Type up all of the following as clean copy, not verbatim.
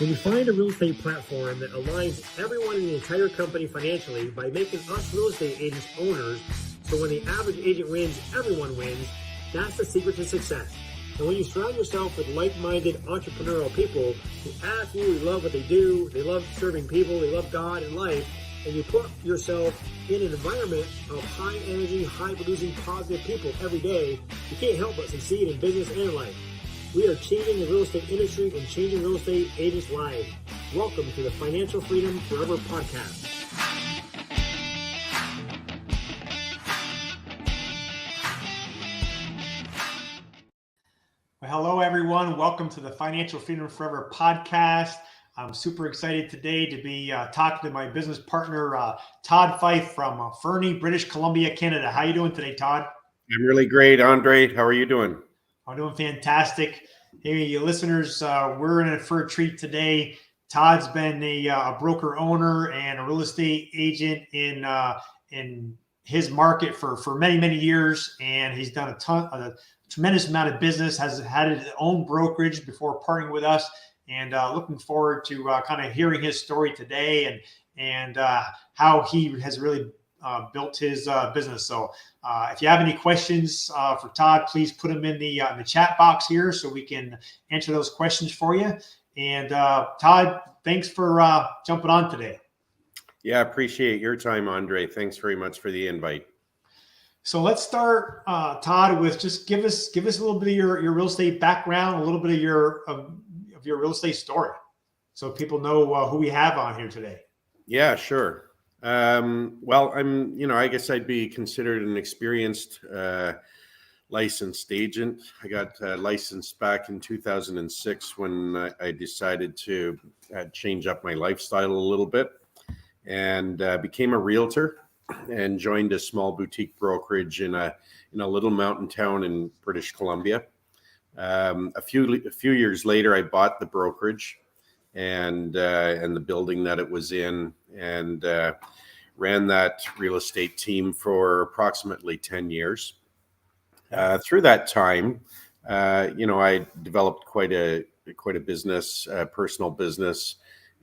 When you find a real estate platform that aligns everyone in the entire company financially by making us real estate agents owners, so when the average agent wins, everyone wins, that's the secret to success. And when you surround yourself with like-minded entrepreneurial people who absolutely love what they do, they love serving people, they love God and life, and you put yourself in an environment of high energy, high producing, positive people every day, you can't help but succeed in business and life. We are changing the real estate industry and changing real estate agents' lives. Welcome to the Financial Freedom Forever podcast. Well, hello, everyone. Welcome to the Financial Freedom Forever podcast. I'm super excited today to be talking to my business partner, Todd Fyfe from Fernie, British Columbia, Canada. How are you doing today, Todd? I'm really great, Andre. How are you doing? I'm doing fantastic. Hey, you listeners, we're in for a treat today. Todd's been a broker owner and a real estate agent in his market for many, many years, and he's done a tremendous amount of business, has had his own brokerage before partnering with us, and looking forward to kind of hearing his story today and how he has really built his business. So if you have any questions for Todd, please put them in the chat box here so we can answer those questions for you. And Todd, thanks for jumping on today. Yeah, I appreciate your time, Andre. Thanks very much for the invite. So let's start, Todd, with just give us a little bit of your real estate background, a little bit of your real estate story, so people know who we have on here today. Yeah, sure. Well, I guess I'd be considered an experienced licensed agent. I got licensed back in 2006 when I decided to change up my lifestyle a little bit and became a realtor and joined a small boutique brokerage in a little mountain town in British Columbia. A few years later, I bought the brokerage and the building that it was in, and ran that real estate team for approximately 10 years. Through that time, I developed quite a business, personal business,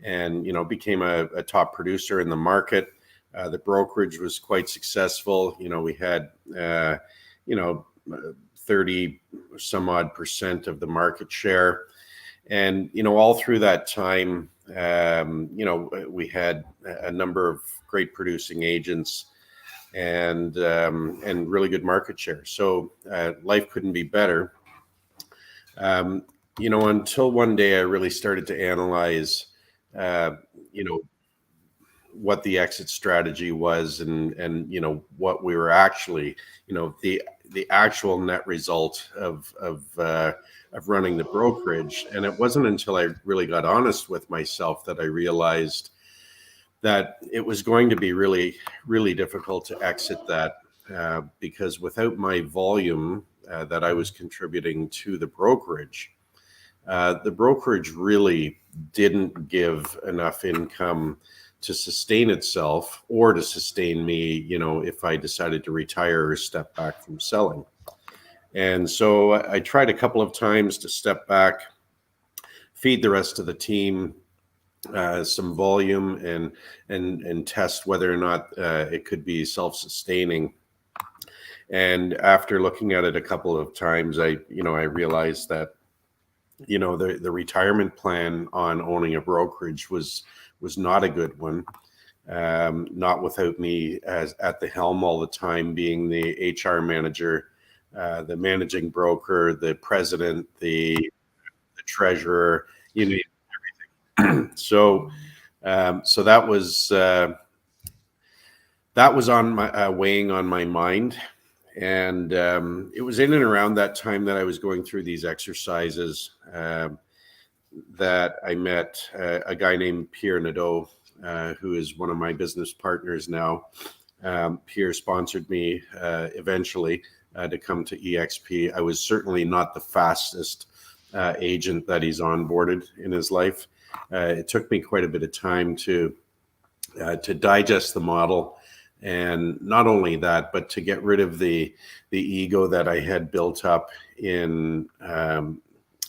and became a top producer in the market. The brokerage was quite successful. We had 30 some odd % of the market share. And, all through that time, we had a number of great producing agents and really good market share. So life couldn't be better. Until one day I really started to analyze, what the exit strategy was and what we were actually, the actual net result of running the brokerage. And it wasn't until I really got honest with myself that I realized that it was going to be really, really difficult to exit that because without my volume that I was contributing to the brokerage really didn't give enough income to sustain itself or to sustain me, if I decided to retire or step back from selling. And so I tried a couple of times to step back, feed the rest of the team some volume and test whether or not it could be self-sustaining. And after looking at it a couple of times, I realized that, the retirement plan on owning a brokerage was not a good one. Not without me at the helm all the time, being the HR manager, the managing broker, the president, the treasurer, everything. So that was on my weighing on my mind, and it was in and around that time that I was going through these exercises that I met a guy named Pierre Nadeau, who is one of my business partners now. Pierre sponsored me eventually to come to EXP. I was certainly not the fastest agent that he's onboarded in his life. It took me quite a bit of time to digest the model, and not only that, but to get rid of the ego that I had built up in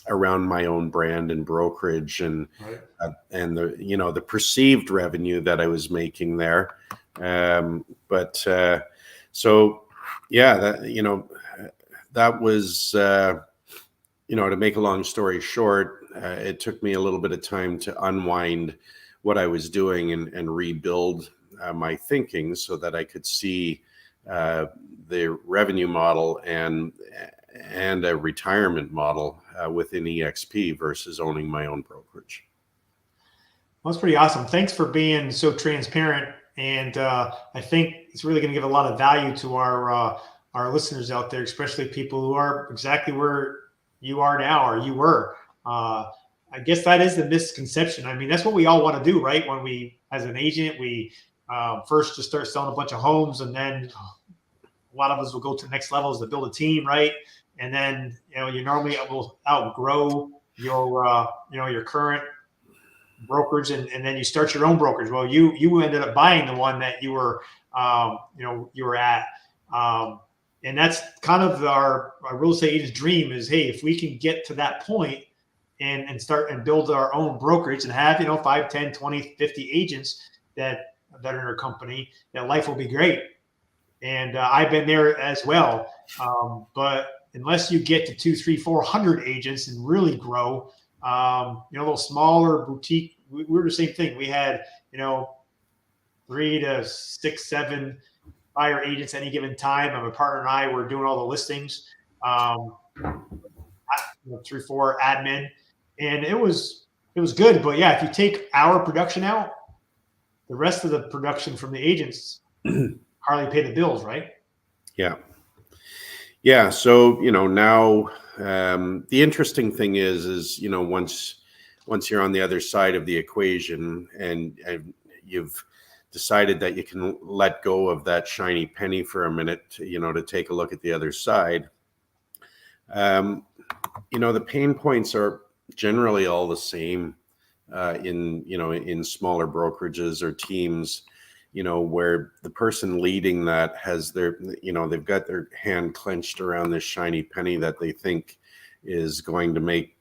around my own brand and brokerage, and Right. and the the perceived revenue that I was making there. But so yeah, that was to make a long story short, it took me a little bit of time to unwind what I was doing and rebuild my thinking so that I could see the revenue model and a retirement model within EXP versus owning my own brokerage. Well, that's pretty awesome. Thanks for being so transparent. And I think it's really going to give a lot of value to our listeners out there, especially people who are exactly where you are now or you were. I guess that is the misconception. I mean, that's what we all want to do, right? When we, as an agent, we first just start selling a bunch of homes, and then a lot of us will go to the next level is to build a team, right? And then you normally will outgrow your current brokerage, and then you start your own brokerage. Well, you ended up buying the one that you were at, and that's kind of our real estate agent's dream is, hey, if we can get to that point and start and build our own brokerage and have 5, 10, 20, 50 agents that are in our company, that life will be great. And I've been there as well, but unless you get to 200, 300, 400 agents and really grow, a little smaller boutique, we were the same thing. We had, 3 to 6, 7 buyer agents at any given time. And my partner and I were doing all the listings, 3, 4 admin, and it was good. But yeah, if you take our production out, the rest of the production from the agents hardly pay the bills, right? Yeah. Yeah. So, now the interesting thing is, once you're on the other side of the equation and you've decided that you can let go of that shiny penny for a minute, to take a look at the other side, the pain points are generally all the same in smaller brokerages or teams, where the person leading that has they've got their hand clenched around this shiny penny that they think is going to make,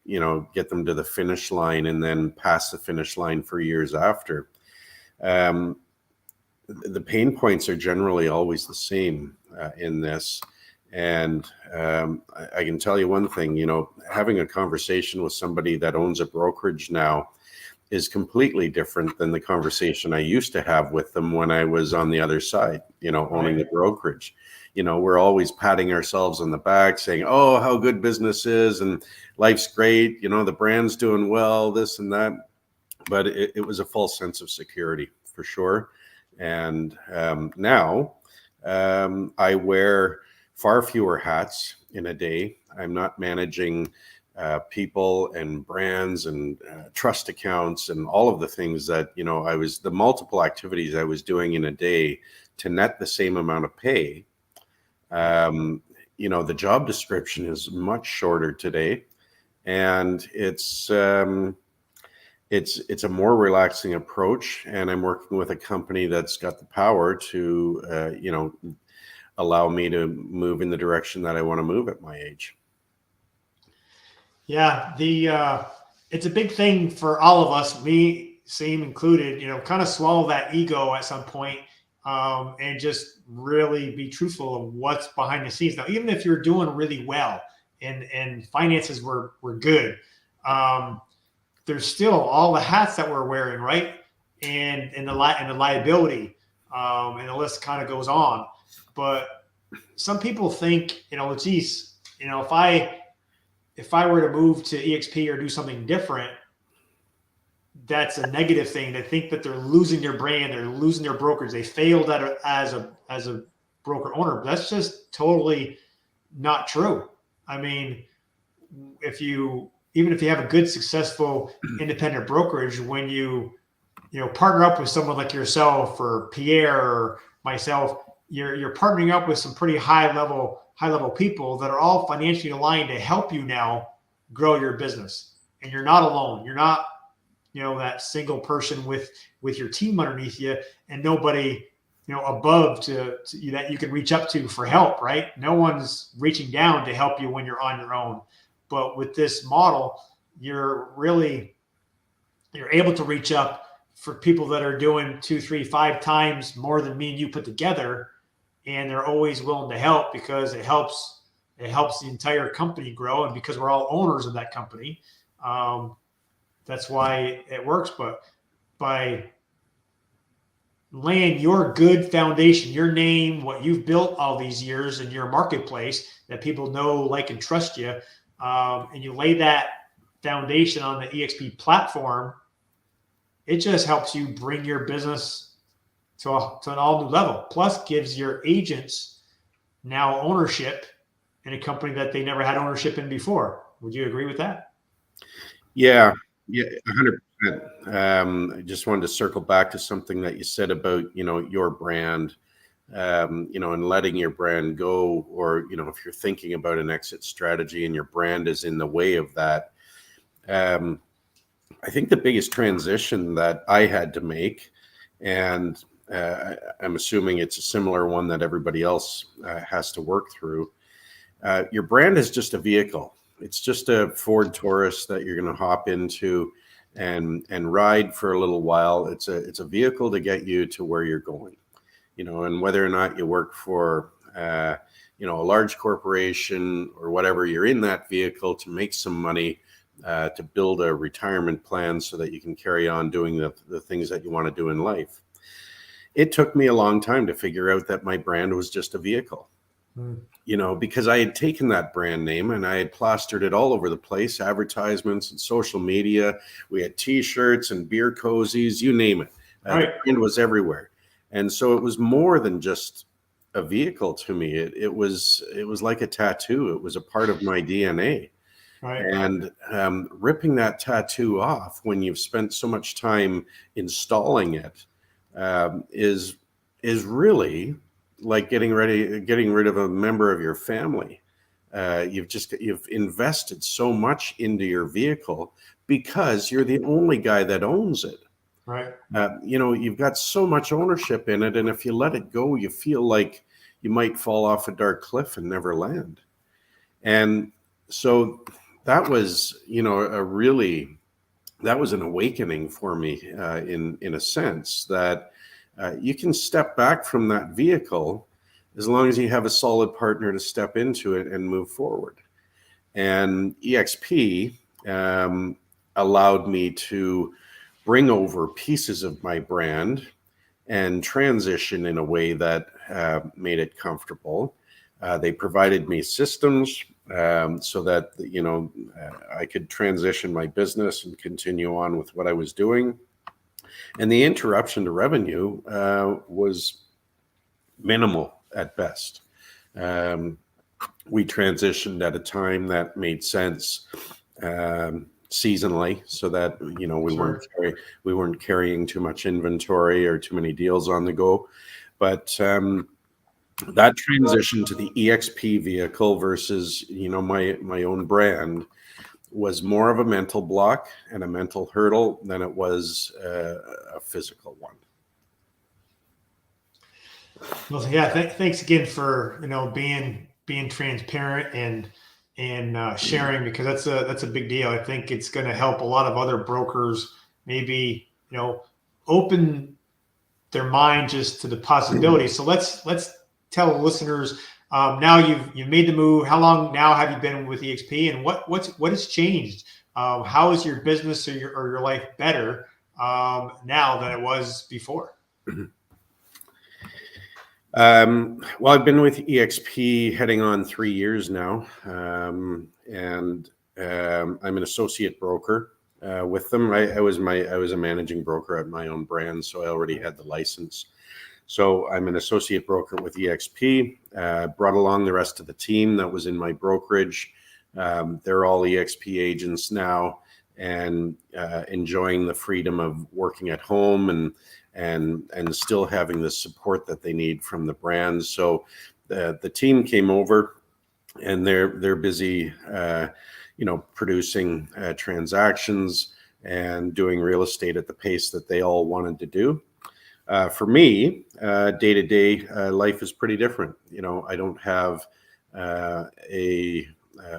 get them to the finish line and then pass the finish line for years after. The pain points are generally always the same in this. And I can tell you one thing, having a conversation with somebody that owns a brokerage now is completely different than the conversation I used to have with them when I was on the other side, owning the brokerage. We're always patting ourselves on the back saying, oh, how good business is and life's great. The brand's doing well, this and that. But it was a false sense of security for sure. And now I wear far fewer hats in a day. I'm not managing people and brands and trust accounts and all of the things that, the multiple activities I was doing in a day to net the same amount of pay. The job description is much shorter today, and it's a more relaxing approach. And I'm working with a company that's got the power to, allow me to move in the direction that I want to move at my age. Yeah, it's a big thing for all of us, me, same included, kind of swallow that ego at some point, and just really be truthful of what's behind the scenes. Now, even if you're doing really well and finances were good, there's still all the hats that we're wearing, right? And the liability, and the list kind of goes on. But some people think, geez, if I were to move to EXP or do something different, that's a negative thing. They think that they're losing their brand, they're losing their brokerage, they failed as a broker owner. But that's just totally not true. I mean, even if you have a good, successful independent brokerage, when you partner up with someone like yourself or Pierre or myself, you're partnering up with some pretty high level people that are all financially aligned to help you now grow your business. And you're not alone. You're not, that single person with your team underneath you and nobody, above to that you can reach up to for help, right? No one's reaching down to help you when you're on your own. But with this model, you're able to reach up for people that are doing 2, 3, 5 times more than me and you put together, and they're always willing to help because it helps the entire company grow, and because we're all owners of that company, that's why it works. But by laying your good foundation, your name, what you've built all these years in your marketplace that people know, like, and trust you, and you lay that foundation on the EXP platform, it just helps you bring your business to an all new level. Plus, gives your agents now ownership in a company that they never had ownership in before. Would you agree with that? Yeah, 100%. I just wanted to circle back to something that you said about, your brand, and letting your brand go, or, if you're thinking about an exit strategy and your brand is in the way of that. I think the biggest transition that I had to make, and I'm assuming it's a similar one that everybody else has to work through. Your brand is just a vehicle. It's just a Ford Taurus that you're going to hop into and ride for a little while. It's a vehicle to get you to where you're going, and whether or not you work for, a large corporation or whatever, you're in that vehicle to make some money, to build a retirement plan so that you can carry on doing the things that you want to do in life. It took me a long time to figure out that my brand was just a vehicle. Because I had taken that brand name and I had plastered it all over the place, advertisements and social media. We had T-shirts and beer cozies, you name it. The brand was everywhere. And so it was more than just a vehicle to me. It was like a tattoo. It was a part of my DNA. Right. And ripping that tattoo off when you've spent so much time installing it is really like getting rid of a member of your family. You've invested so much into your vehicle because you're the only guy that owns it. Right. You've got so much ownership in it, and if you let it go, you feel like you might fall off a dark cliff and never land. And so that was, that was an awakening for me, in a sense that you can step back from that vehicle as long as you have a solid partner to step into it and move forward. And EXP allowed me to bring over pieces of my brand and transition in a way that made it comfortable. They provided me systems so that, I could transition my business and continue on with what I was doing. And the interruption to revenue was minimal at best. We transitioned at a time that made sense seasonally, so that we weren't carrying too much inventory or too many deals on the go. But that transition to the EXP vehicle versus my own brand was more of a mental block and a mental hurdle than it was a physical one. Well, yeah. Thanks again for being transparent and sharing, because that's a big deal. I think it's going to help a lot of other brokers maybe open their mind just to the possibilities. So let's tell the listeners, now you've made the move. How long now have you been with EXP, and what has changed? How is your business or your life better now than it was before? Well, I've been with EXP heading on 3 years now, and I'm an associate broker with them. I was a managing broker at my own brand, so I already had the license. So I'm an associate broker with EXP. Brought along the rest of the team that was in my brokerage. They're all EXP agents now, and enjoying the freedom of working at home and still having the support that they need from the brands. So the team came over, and they're busy, producing transactions and doing real estate at the pace that they all wanted to do. For me, day to day life is pretty different. I don't have a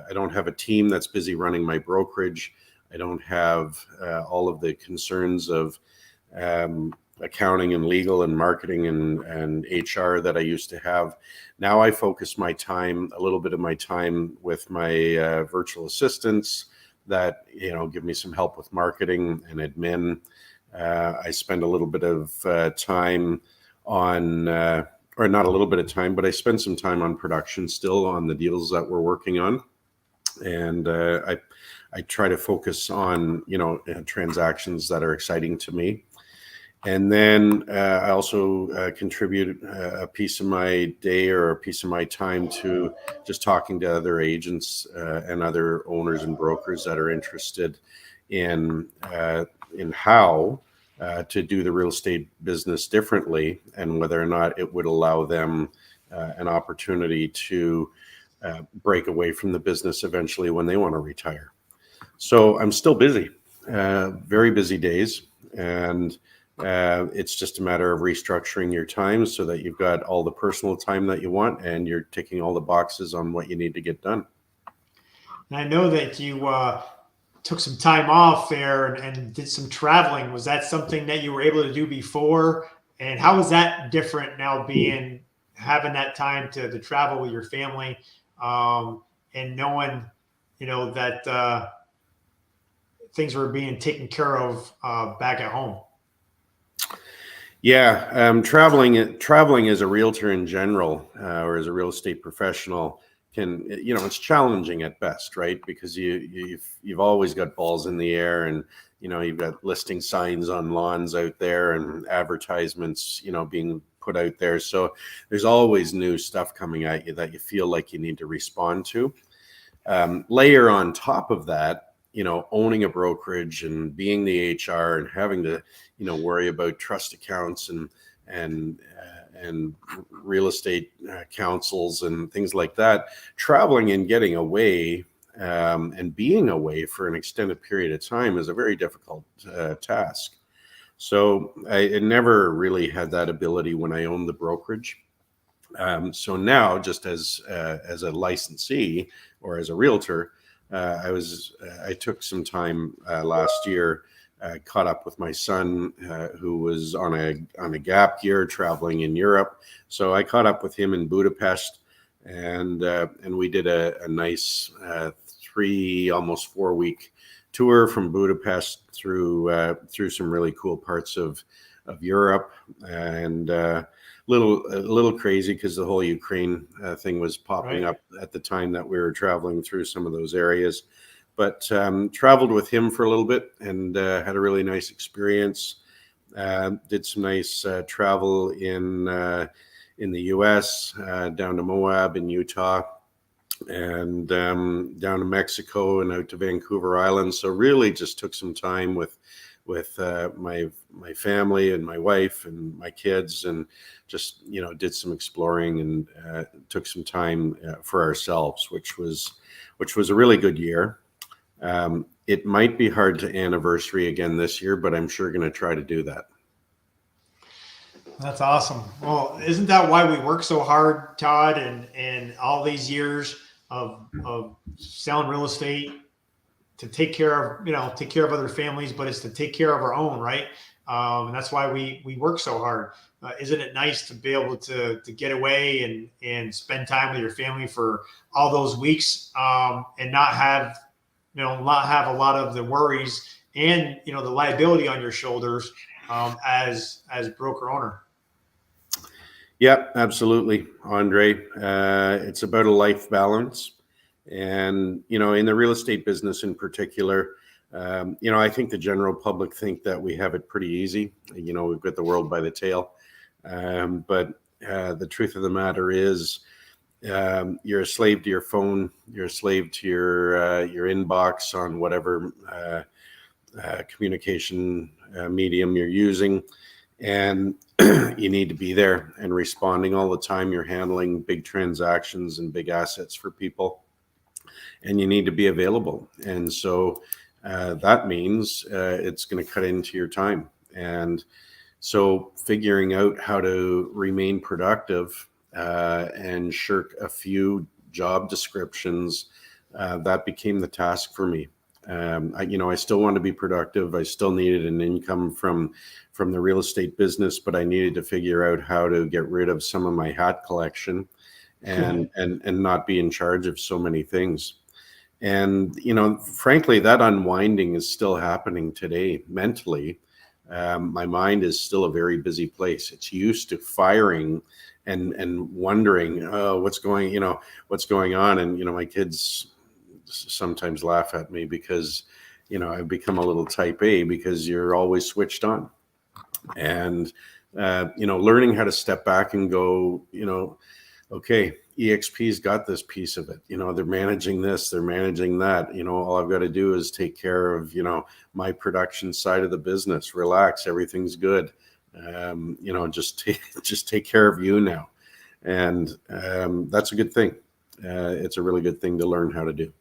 I don't have a team that's busy running my brokerage. I don't have all of the concerns of accounting and legal and marketing and HR that I used to have. Now I focus my time, a little bit of my time, with my virtual assistants that, you know, give me some help with marketing and admin. I spend a little bit of time on, or not a little bit of time, but I spend some time on production still on the deals that we're working on. And I try to focus on, you know, transactions that are exciting to me. And then I also contribute a piece of my day or a piece of my time to just talking to other agents and other owners and brokers that are interested in how to do the real estate business differently, and whether or not it would allow them an opportunity to break away from the business eventually when they want to retire. So I'm still busy, very busy days, and it's just a matter of restructuring your time so that you've got all the personal time that you want and you're ticking all the boxes on what you need to get done. And I know that you took some time off there and did some traveling. Was that something that you were able to do before? And how is that different now, having that time to travel with your family, and knowing, you know, that things were being taken care of back at home? Yeah, traveling as a realtor in general, or as a real estate professional, can, you know, it's challenging at best, right? Because you've always got balls in the air, and, you know, you've got listing signs on lawns out there and advertisements, you know, being put out there. So there's always new stuff coming at you that you feel like you need to respond to. Layer on top of that, you know, owning a brokerage and being the HR and having to, you know, worry about trust accounts and real estate councils and things like that. Traveling and getting away and being away for an extended period of time is a very difficult task. So I never really had that ability when I owned the brokerage. So now, just as a licensee or as a realtor, I took some time last year, caught up with my son who was on a gap year traveling in Europe. So I caught up with him in Budapest, and we did a nice almost 4 week tour from Budapest through some really cool parts of Europe, and a little crazy because the whole Ukraine thing was popping up at the time that we were traveling through some of those areas. But traveled with him for a little bit and had a really nice experience. Did some nice travel in the U.S., down to Moab in Utah, and down to Mexico and out to Vancouver Island. So really just took some time with my family and my wife and my kids, and just, you know, did some exploring and took some time for ourselves, which was a really good year. It might be hard to anniversary again this year, but I'm sure going to try to do that. That's awesome. Well, isn't that why we work so hard, Todd, and all these years of selling real estate, to take care of other families, but it's to take care of our own, right? And that's why we work so hard. Isn't it nice to be able to get away and spend time with your family for all those weeks, and not have a lot of the worries and, you know, the liability on your shoulders as broker owner? Yeah, absolutely, Andre. It's about a life balance. And, you know, in the real estate business in particular, you know, I think the general public think that we have it pretty easy. You know, we've got the world by the tail. But the truth of the matter is, you're a slave to your phone. You're a slave to your inbox on whatever communication medium you're using. And you need to be there and responding all the time. You're handling big transactions and big assets for people, and you need to be available. And so that means it's going to cut into your time. And so figuring out how to remain productive and shirk a few job descriptions that became the task for me. I still wanted to be productive. I still needed an income from the real estate business, but I needed to figure out how to get rid of some of my hat collection and not be in charge of so many things. And, frankly, that unwinding is still happening today mentally. My mind is still a very busy place. It's used to firing and wondering, oh, what's going on. And, my kids sometimes laugh at me because, I've become a little type A because you're always switched on. And, learning how to step back and go, okay, EXP's got this piece of it. They're managing this, they're managing that. All I've got to do is take care of, my production side of the business. Relax, everything's good. Just take care of you now. And that's a good thing. It's a really good thing to learn how to do.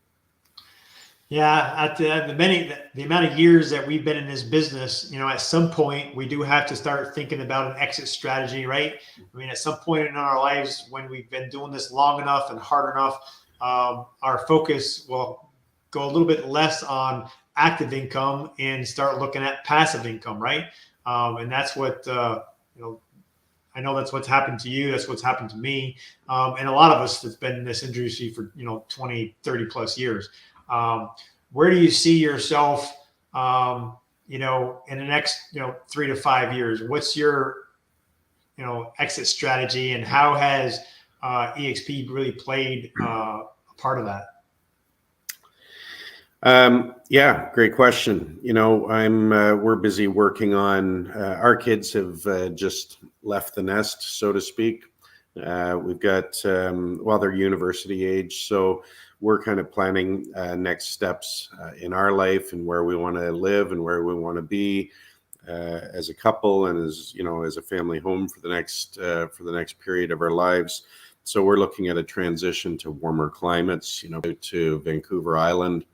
Yeah, at the amount of years that we've been in this business, at some point we do have to start thinking about an exit strategy, right? I mean, at some point in our lives, when we've been doing this long enough and hard enough, our focus will go a little bit less on active income and start looking at passive income, right? And that's what I know that's what's happened to you. That's what's happened to me, and a lot of us that's been in this industry for 20, 30 plus years. Where do you see yourself, in the next, 3 to 5 years? What's your, exit strategy, and how has EXP really played a part of that? Yeah, great question. We're busy working on, our kids have just left the nest, so to speak. We've got, they're university age, so we're kind of planning next steps in our life and where we want to live and where we want to be as a couple and as a family home for the next period of our lives. So we're looking at a transition to warmer climates, to Vancouver Island.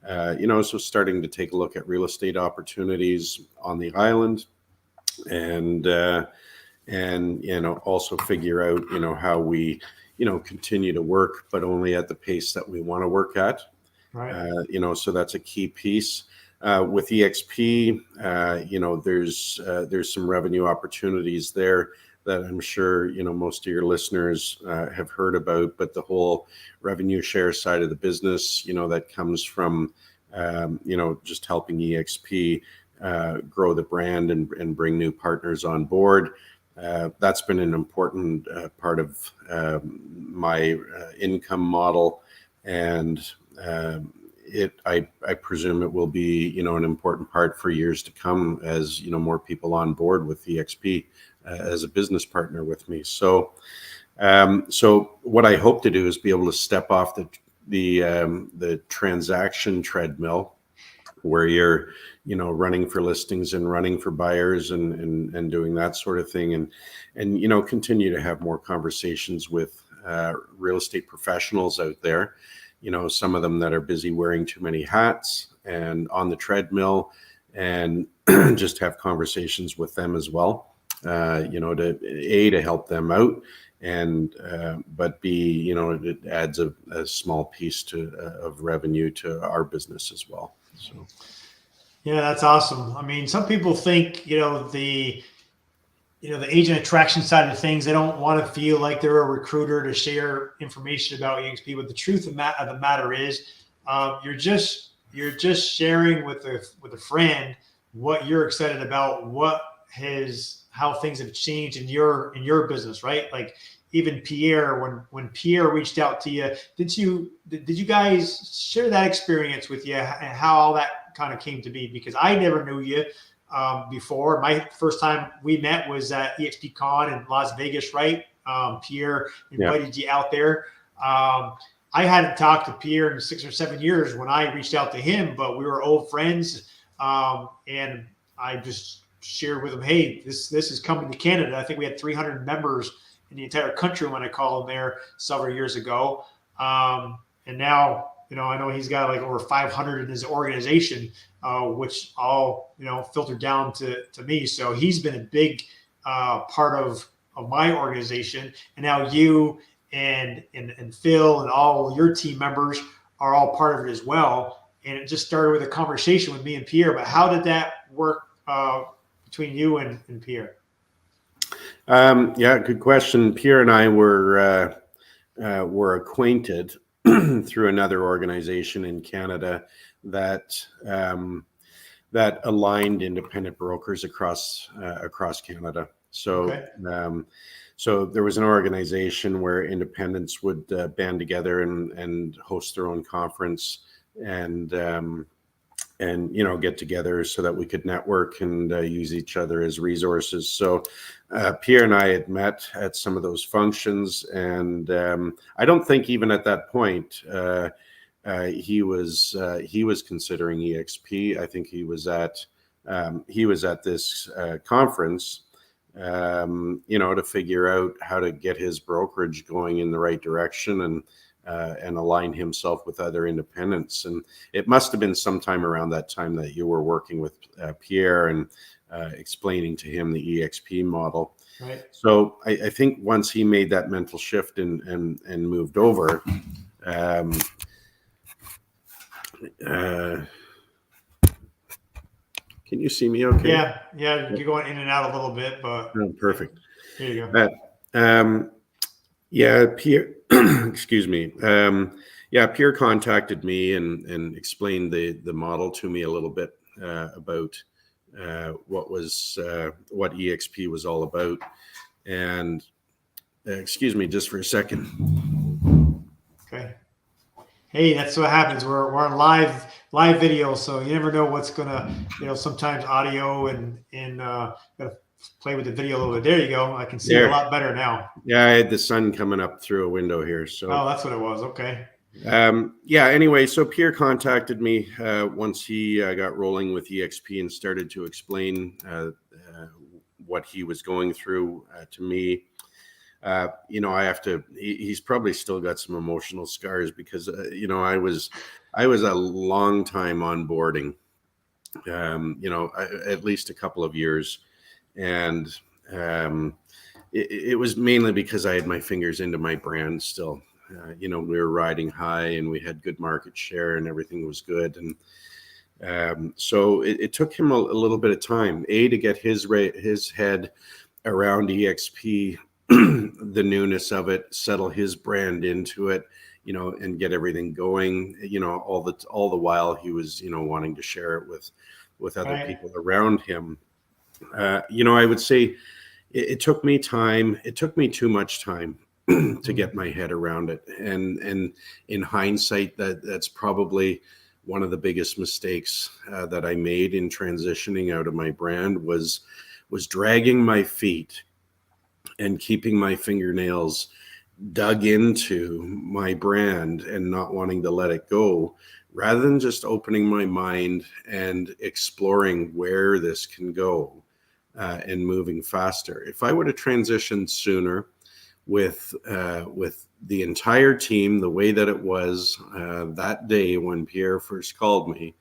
So starting to take a look at real estate opportunities on the island, and also figure out how we continue to work, but only at the pace that we want to work at. Right. So that's a key piece. With EXP, there's some revenue opportunities there that I'm sure most of your listeners have heard about. But the whole revenue share side of the business, that comes from just helping EXP grow the brand and bring new partners on board. That's been an important part of my income model, and I presume it will be an important part for years to come as more people on board with EXP as a business partner with me. So what I hope to do is be able to step off the transaction treadmill where you're running for listings and running for buyers and doing that sort of thing, and continue to have more conversations with real estate professionals out there, some of them that are busy wearing too many hats and on the treadmill, and just have conversations with them as well, to help them out, and but B, it adds a small piece of revenue to our business as well. So, yeah, that's awesome. I mean, some people think, the agent attraction side of things, they don't want to feel like they're a recruiter to share information about EXP. But the truth of the matter is, you're just sharing with a friend what you're excited about, how things have changed in your business, right? Like even Pierre, when Pierre reached out to you, did you guys share that experience with you and how all that kind of came to be? Because I never knew you before. My first time we met was at EXP Con in Las Vegas, right? Pierre invited you out there. I hadn't talked to Pierre in 6 or 7 years when I reached out to him, but we were old friends. And I just shared with him, hey, this is coming to Canada. I think we had 300 members in the entire country when I called him there several years ago. And now, I know he's got like over 500 in his organization, which all, filtered down to me. So he's been a big part of my organization. And now you and Phil and all your team members are all part of it as well. And it just started with a conversation with me and Pierre. But how did that work between you and Pierre? Yeah, good question. Pierre and I were acquainted through another organization in Canada that that aligned independent brokers across Canada. So, okay. So there was an organization where independents would band together and host their own conference and get together so that we could network and use each other as resources. So Pierre and I had met at some of those functions, and I don't think even at that point he was considering EXP. I think he was at this conference, to figure out how to get his brokerage going in the right direction and align himself with other independents. And it must have been sometime around that time that you were working with Pierre and explaining to him the EXP model. Right. So I think once he made that mental shift and moved over, can you see me okay? Yeah. You're going in and out a little bit, but perfect. Here you go. Yeah, Pierre, excuse me. Pierre contacted me and explained the model to me a little bit about what EXP was all about. And excuse me just for a second. Okay. Hey, that's what happens. We're on live video, so you never know what's gonna, sometimes audio and gotta play with the video a little bit. There you go. I can see it a lot better now. Yeah, I had the sun coming up through a window here. So that's what it was. Okay. Anyway, so Pierre contacted me once he got rolling with EXP and started to explain what he was going through to me. I have to. He's probably still got some emotional scars because I was a long time onboarding. At least a couple of years, and it was mainly because I had my fingers into my brand still. We were riding high and we had good market share and everything was good. And so it took him a little bit of time, to get his head around EXP, the newness of it, settle his brand into it, and get everything going, all the while he was, wanting to share it with other people around him. I would say it took me time. It took me too much time to get my head around it. And in hindsight, that's probably one of the biggest mistakes that I made in transitioning out of my brand was dragging my feet and keeping my fingernails dug into my brand and not wanting to let it go, rather than just opening my mind and exploring where this can go and moving faster. If I would have transitioned sooner with the entire team the way that it was that day when Pierre first called me,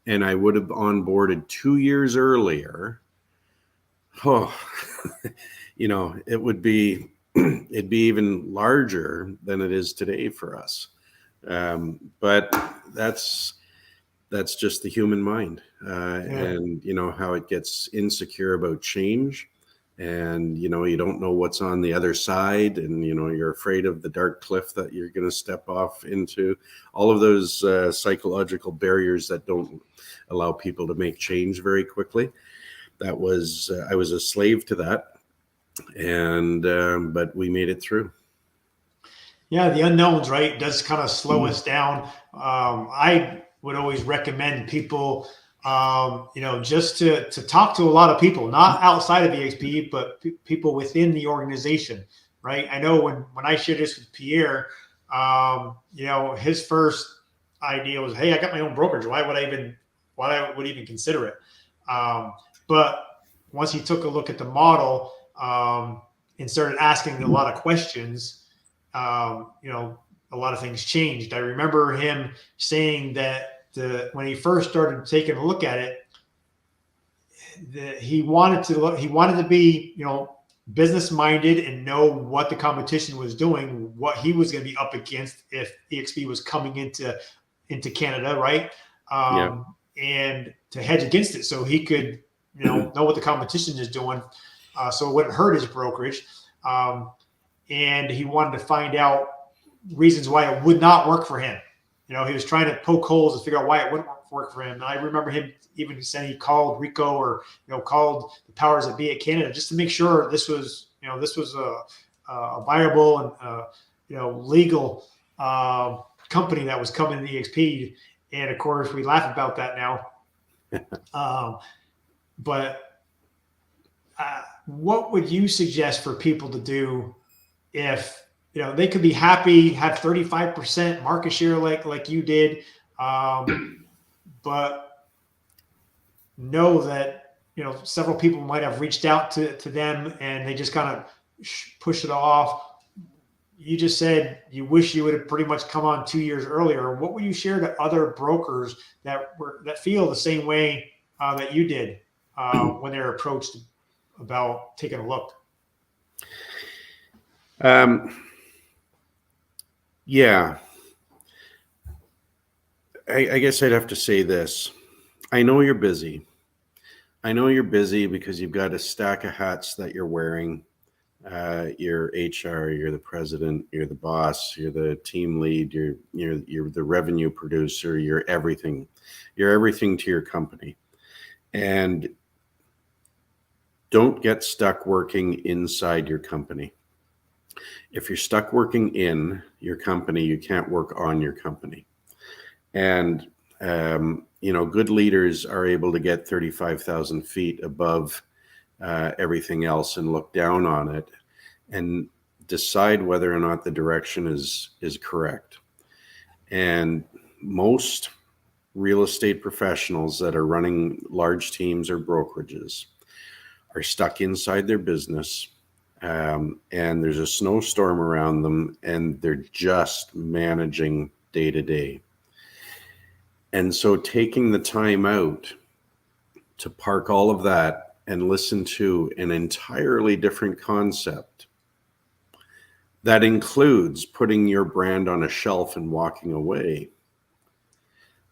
and I would have onboarded 2 years earlier, it would be it'd be even larger than it is today for us. But that's just the human mind, and how it gets insecure about change, and you don't know what's on the other side, and you're afraid of the dark cliff that you're going to step off into. All of those psychological barriers that don't allow people to make change very quickly. I was a slave to that, and but we made it through. Yeah, the unknowns, right, does kind of slow us down. I would always recommend people, just to talk to a lot of people, not outside of EXP, but people within the organization, right? I know when I shared this with Pierre, his first idea was, hey, I got my own brokerage. Why would I even consider it? But once he took a look at the model and started asking a lot of questions, a lot of things changed. I remember him saying that when he first started taking a look at it, that he wanted to be, business minded and know what the competition was doing, what he was going to be up against if EXP was coming into into Canada, right? Yeah. And to hedge against it, so he could, know what the competition is doing, so it wouldn't hurt his brokerage. And he wanted to find out reasons why it would not work for him. He was trying to poke holes and figure out why it wouldn't work for him. And I remember him even saying he called Rico or called the powers that be at Canada just to make sure this was a viable and legal company that was coming to EXP. And of course, we laugh about that now. But what would you suggest for people to do if they could be happy, have 35% market share like you did, but know that several people might have reached out to them and they just kind of push it off? You just said you wish you would have pretty much come on 2 years earlier. What would you share to other brokers that feel the same way that you did when they're approached about taking a look? Yeah. I guess I'd have to say this. I know you're busy. I know you're busy because you've got a stack of hats that you're wearing. You're HR, you're the president, you're the boss, you're the team lead, you're the revenue producer, you're everything. You're everything to your company. And don't get stuck working inside your company. If you're stuck working in your company, you can't work on your company. And, good leaders are able to get 35,000 feet above everything else and look down on it and decide whether or not the direction is correct. And most real estate professionals that are running large teams or brokerages are stuck inside their business. And there's a snowstorm around them and they're just managing day to day. And so taking the time out to park all of that and listen to an entirely different concept that includes putting your brand on a shelf and walking away,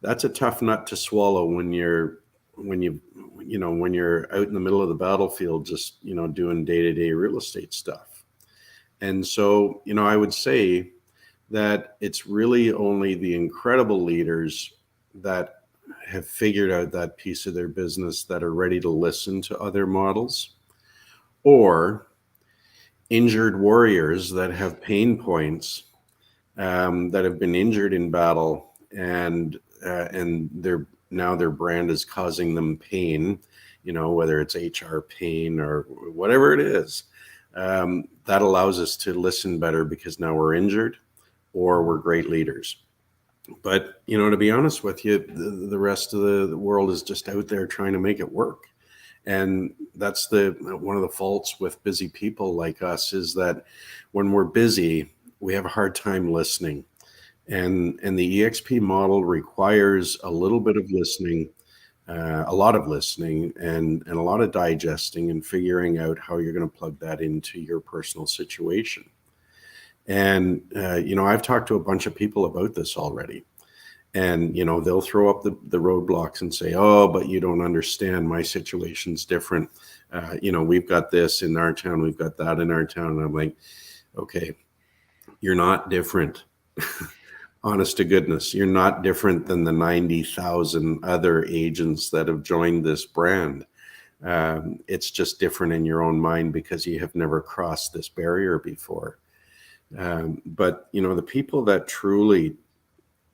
that's a tough nut to swallow when you're out in the middle of the battlefield, just, doing day-to-day real estate stuff. And so, I would say that it's really only the incredible leaders that have figured out that piece of their business that are ready to listen to other models, or injured warriors that have pain points, that have been injured in battle, and their brand is causing them pain, whether it's HR pain or whatever it is. That allows us to listen better because now we're injured or we're great leaders. But, to be honest with you, the rest of the world is just out there trying to make it work. And that's one of the faults with busy people like us, is that when we're busy, we have a hard time listening. And the EXP model requires a little bit of listening, a lot of listening, and a lot of digesting and figuring out how you're going to plug that into your personal situation. And, I've talked to a bunch of people about this already. And, they'll throw up the roadblocks and say, oh, but you don't understand. My situation's different. We've got this in our town. We've got that in our town. And I'm like, okay, you're not different. Honest to goodness, you're not different than the 90,000 other agents that have joined this brand. It's just different in your own mind because you have never crossed this barrier before. But, the people that truly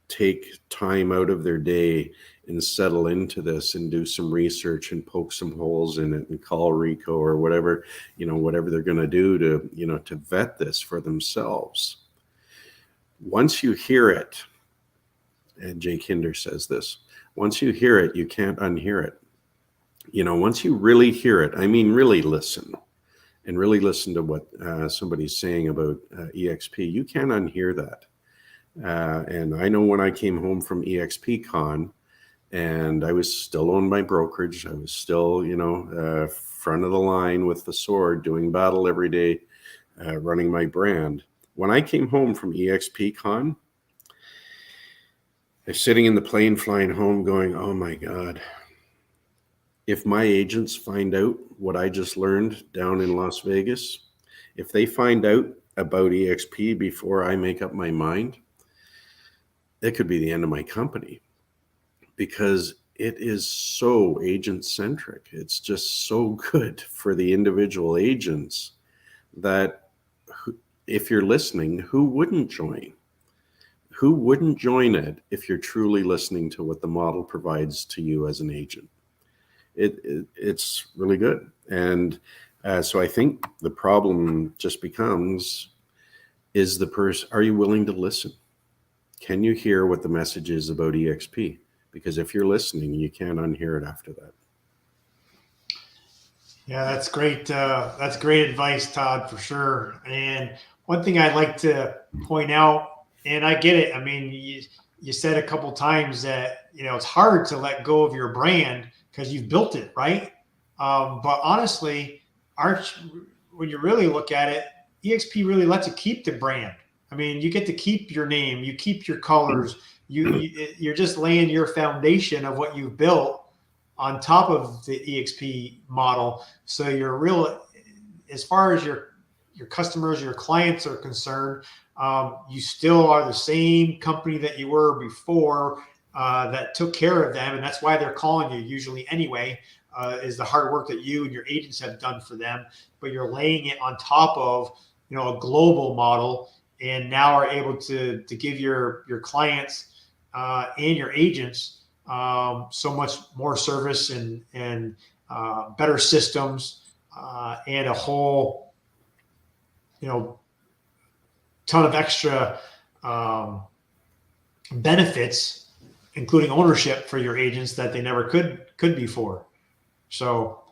take time out of their day and settle into this and do some research and poke some holes in it and call Rico or whatever they're going to do to vet this for themselves. Once you hear it, and Jay Kinder says this, once you hear it, you can't unhear it. Once you really hear it, I mean, really listen to what somebody's saying about EXP, you can't unhear that. And I know when I came home from EXP Con and I was still on my brokerage, I was still, front of the line with the sword, doing battle every day, running my brand. When I came home from EXP Con, I'm sitting in the plane flying home going, oh my God, if my agents find out what I just learned down in Las Vegas, if they find out about EXP before I make up my mind, it could be the end of my company, because it is so agent centric. It's just so good for the individual agents that if you're listening, who wouldn't join? Who wouldn't join it if you're truly listening to what the model provides to you as an agent? It's really good. And so I think the problem just becomes, are you willing to listen? Can you hear what the message is about EXP? Because if you're listening, you can't unhear it after that. Yeah, that's great. That's great advice, Todd, for sure. And one thing I'd like to point out, and I get it. I mean, you said a couple times that, it's hard to let go of your brand because you've built it, right? But honestly, when you really look at it, EXP really lets you keep the brand. I mean, you get to keep your name, you keep your colors, you're just laying your foundation of what you've built on top of the EXP model. So you're real, as far as your customers, your clients are concerned, you still are the same company that you were before, that took care of them. And that's why they're calling you usually anyway, is the hard work that you and your agents have done for them. But you're laying it on top of, a global model, and now are able to give your clients and your agents so much more service and better systems, and a whole, ton of extra benefits, including ownership for your agents that they never could before. So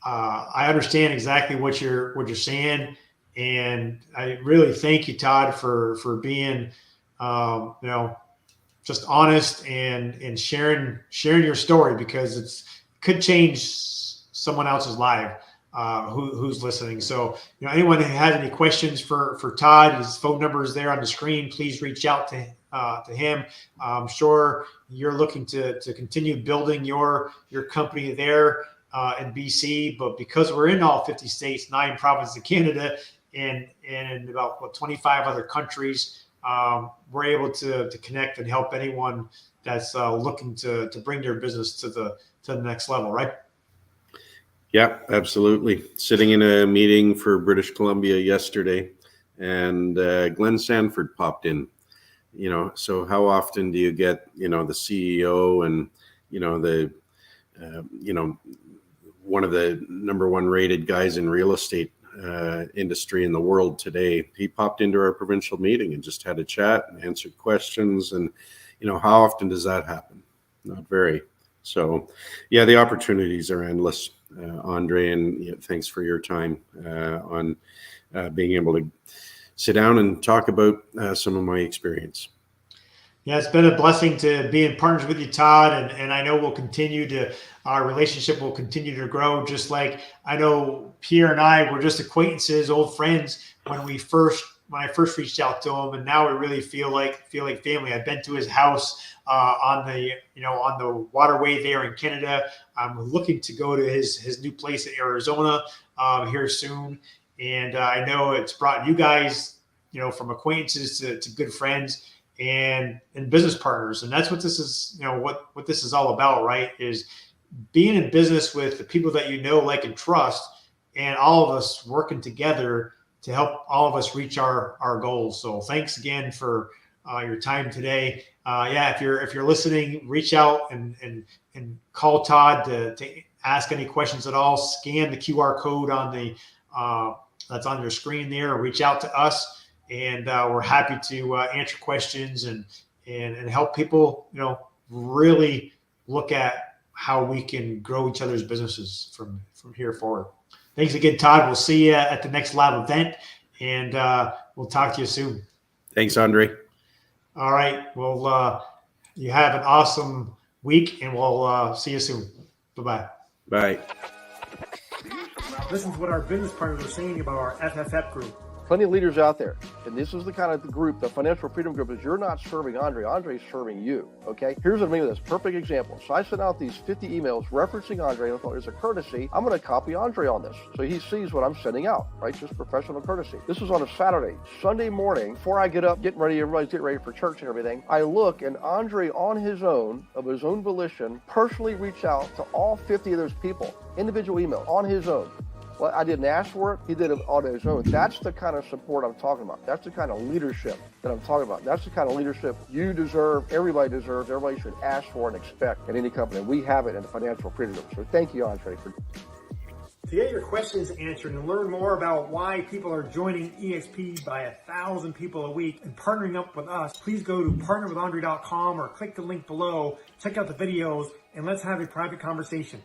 I understand exactly what you're saying, and I really thank you, Todd, for being just honest and sharing your story, because it could change someone else's life who's listening. So, anyone who has any questions for Todd, his phone number is there on the screen. Please reach out to him. I'm sure you're looking to continue building your company there in BC, but because we're in all 50 states, 9 provinces of Canada, and about 25 other countries, we're able to connect and help anyone that's looking to bring their business to the next level, right? Yeah, absolutely. Sitting in a meeting for British Columbia yesterday, and Glenn Sanford popped in. So how often do you get, the CEO and, one of the number 1 rated guys in real estate industry in the world today? He popped into our provincial meeting and just had a chat and answered questions. And, how often does that happen? Not very. So, yeah, the opportunities are endless, Andre, and thanks for your time on being able to sit down and talk about some of my experience. Yeah, it's been a blessing to be in partners with you, Todd, and I know our relationship will continue to grow. Just like I know Pierre and I were just acquaintances, old friends when I first reached out to him, and now we really feel like family. I've been to his house on the waterway there in Canada. I'm looking to go to his new place in Arizona here soon, and I know it's brought you guys, from acquaintances to good friends and business partners. And that's what this is, what this is all about, right? Is being in business with the people that like and trust, and all of us working together to help all of us reach our goals. So thanks again for your time today. If you're listening, reach out and call Todd to ask any questions at all. Scan the QR code on that's on your screen there, or reach out to us. And we're happy to answer questions and help people, really look at how we can grow each other's businesses from here forward. Thanks again, Todd. We'll see you at the next live event, and we'll talk to you soon. Thanks, Andre. All right. Well, you have an awesome week, and we'll see you soon. Bye-bye. Bye. Listen to what our business partners are saying about our FFF group. Plenty of leaders out there and this is the kind of the group, the financial freedom group, is you're not serving Andre, Andre's serving you, okay? Here's what I mean with this, perfect example. So I sent out these 50 emails referencing Andre, and I thought, as a courtesy, I'm gonna copy Andre on this. So he sees what I'm sending out, right? Just professional courtesy. This was on a Saturday. Sunday morning, before I get up, getting ready, everybody's getting ready for church and everything, I look, and Andre on his own, of his own volition, personally reached out to all 50 of those people, individual email, on his own. Well, I didn't ask for it. He did it on his own. That's the kind of support I'm talking about. That's the kind of leadership that I'm talking about. That's the kind of leadership you deserve, everybody deserves, everybody should ask for and expect in any company. We have it in the financial freedom group. So thank you, Andre. To get your questions answered and learn more about why people are joining EXP by 1,000 people a week and partnering up with us, please go to partnerwithandre.com or click the link below, check out the videos, and let's have a private conversation.